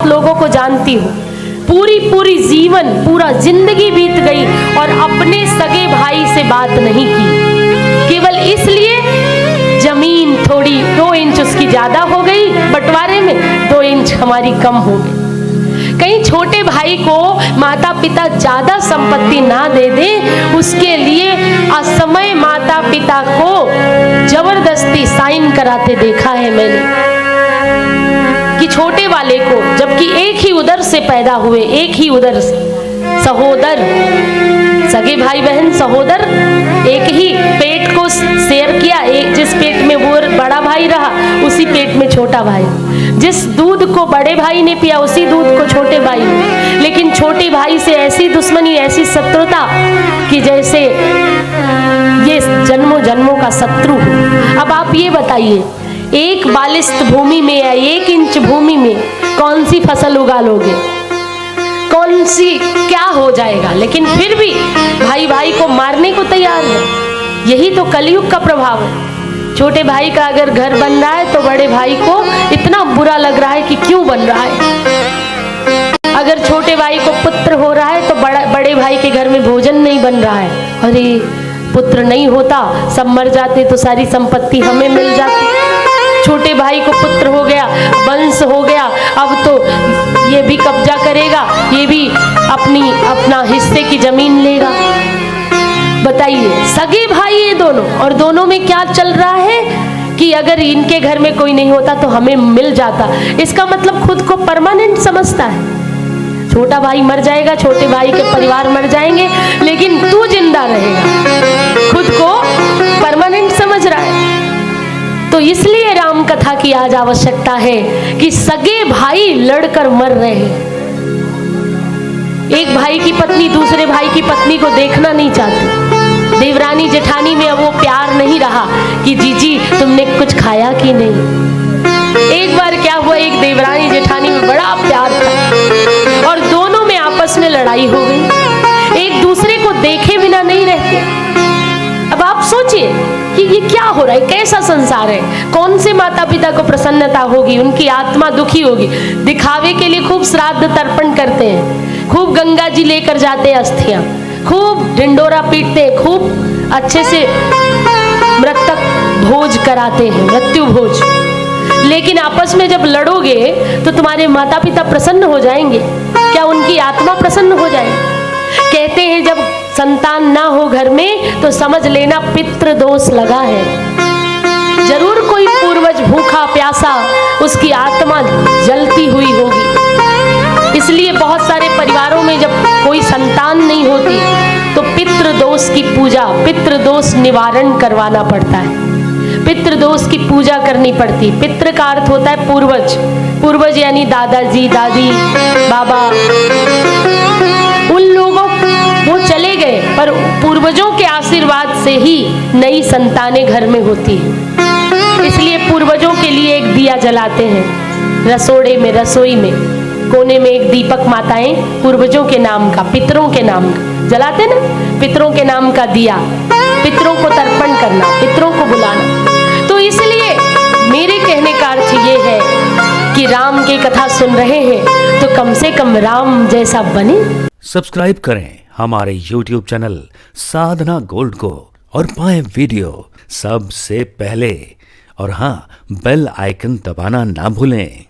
लोगों को जानती हूँ, पूरी जीवन पूरा जिंदगी बीत गई और अपने सगे भाई से बात नहीं की, केवल इसलिए जमीन थोड़ी 2 इंच उसकी ज्यादा हो गई, बंटवारे में 2 इंच हमारी कम हो गई। कहीं छोटे भाई को माता पिता ज्यादा संपत्ति ना दे दे, उसके लिए असमय माता पिता को जबरदस्ती साइन कराते देखा है मैंने कि छोटे वाले को, जबकि एक ही उदर से पैदा हुए, एक ही उदर से सहोदर, सगे भाई बहन सहोदर, एक ही पेट को शेयर किया, एक जिस पेट में वो बड़ा भाई रहा उसी पेट में छोटा भाई, जिस दूध को बड़े भाई ने पिया उसी दूध को छोटे भाई ने, लेकिन छोटे भाई से ऐसी दुश्मनी, ऐसी शत्रुता कि जैसे ये जन्मों जन्मों का शत्रु हो। अब आप ये बताइए, एक बालिस्त भूमि में या 1 इंच भूमि में कौन सी फसल उगा लोगे, कौन सी क्या हो जाएगा, लेकिन फिर भी भाई भाई को मारने को तैयार है। यही तो कलयुग का प्रभाव है। छोटे भाई का अगर घर बन रहा है तो बड़े भाई को इतना बुरा लग रहा है कि क्यों बन रहा है। अगर छोटे भाई को पुत्र हो रहा है तो बड़े भाई के घर में भोजन नहीं बन रहा है, अरे पुत्र नहीं होता, सब मर जाते तो सारी संपत्ति हमें मिल जाती। छोटे भाई को पुत्र हो गया, वंश हो गया, अब तो ये भी कब्जा करेगा, ये भी अपना हिस्से की जमीन लेगा। बताइए, सगे भाई ये दोनों, और दोनों में क्या चल रहा है कि अगर इनके घर में कोई नहीं होता तो हमें मिल जाता। इसका मतलब खुद को परमानेंट समझता है। छोटा भाई मर जाएगा, छोटे भाई के परिवार मर जाएंगे, लेकिन तू जिंदा रहेगा, खुद को परमानेंट समझ रहा है। तो इसलिए राम कथा की आज आवश्यकता है कि सगे भाई लड़कर मर रहे हैं। एक भाई की पत्नी दूसरे भाई की पत्नी को देखना नहीं चाहती। देवरानी जेठानी में अब वो प्यार नहीं रहा कि जीजी तुमने कुछ खाया कि नहीं। एक बार क्या हुआ, एक देवरानी जेठानी में बड़ा प्यार था और दोनों में आपस में लड़ाई हो गई, एक दूसरे को देखे बिना नहीं रहते। अब आप सोचिए कि ये क्या हो रहा है, कैसा संसार है, कौन से माता पिता को प्रसन्नता होगी, उनकी आत्मा दुखी होगी। दिखावे के लिए खूब श्राद्ध तर्पण करते हैं, खूब गंगा जी लेकर जाते हैं अस्थियां, खूब ढिंडोरा पीटते हैं, खूब अच्छे से मृतक भोज कराते हैं, मृत्यु भोज। लेकिन आपस में जब लड़ोगे तो तुम्हारे माता पिता प्रसन्न हो जाएंगे क्या, उनकी आत्मा प्रसन्न हो जाएगी। कहते हैं जब संतान ना हो घर में तो समझ लेना पितृ दोष लगा है। जरूर कोई पूर्वज भूखा प्यासा उसकी आत्मा जलती हुई होगी। इसलिए बहुत सारे परिवारों में जब कोई संतान नहीं होती तो पितृ दोष की पूजा, पितृ दोष निवारण करवाना पड़ता है, पितृ दोष की पूजा करनी पड़ती। पितृ का अर्थ होता है पूर्वज, पूर्वज यानी दादाजी दादी बाबा, उन लोगों वो चले गए पर पूर्वजों के आशीर्वाद से ही नई संतानें घर में होती हैं। इसलिए पूर्वजों के लिए एक दिया जलाते हैं रसोड़े में, रसोई में कोने में एक दीपक माताएं पूर्वजों के नाम का, पितरों के नाम का जलाते ना, पितरों के नाम का दिया, पितरों को तर्पण करना, पितरों को बुलाना। तो इसलिए मेरे कहने का अर्थ ये है कि राम की कथा सुन रहे हैं तो कम से कम राम जैसा बने। सब्सक्राइब करें हमारे YouTube चैनल साधना गोल्ड को और पाएं वीडियो सबसे पहले, और हाँ, बेल आइकन दबाना ना भूलें।